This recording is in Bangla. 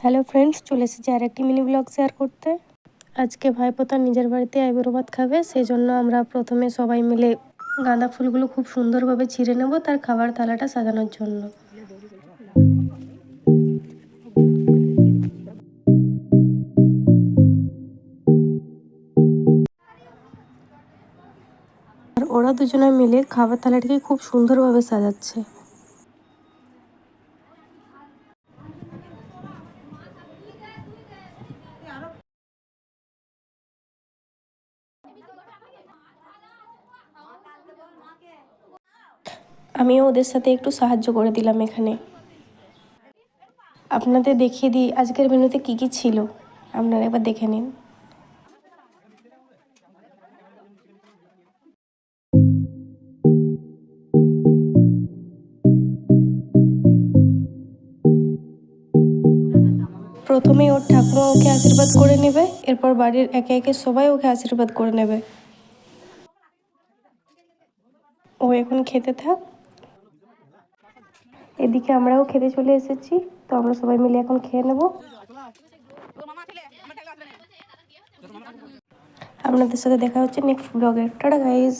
হ্যালো ফ্রেন্ডস, চলে এসেছি আর একটি মিনি ব্লগ শেয়ার করতে। আজকে ভাইপো তার নিজের বাড়িতে আইবুড়ো ভাত খাবে, সেই জন্য আমরা প্রথমে সবাই মিলে গাঁদা ফুলগুলো খুব সুন্দরভাবে ছিঁড়ে নেব তার খাবার থালাটা সাজানোর জন্য। আর ওরা দুজনে মিলে খাবার থালাটাকে খুব সুন্দরভাবে সাজাচ্ছে। আমিও ওদের সাথে একটু সাহায্য করে দিলাম এখানে। আপনাদের দেখিয়ে দিই আজকের মেনুতে কি কি ছিল, আপনারা এবার দেখে নিন। প্রথমেই ওর ঠাকুমা ওকে আশীর্বাদ করে নেবে, এরপর বাড়ির একে একে সবাই ওকে আশীর্বাদ করে নেবে। ও এখন খেতে থাক। এদিকে আমরাও খেতে চলে এসেছি, তো আমরা সবাই মিলে এখন খেয়ে নেব। আপনাদের সাথে দেখা হচ্ছে নেক্সট ব্লগে। Tata guys.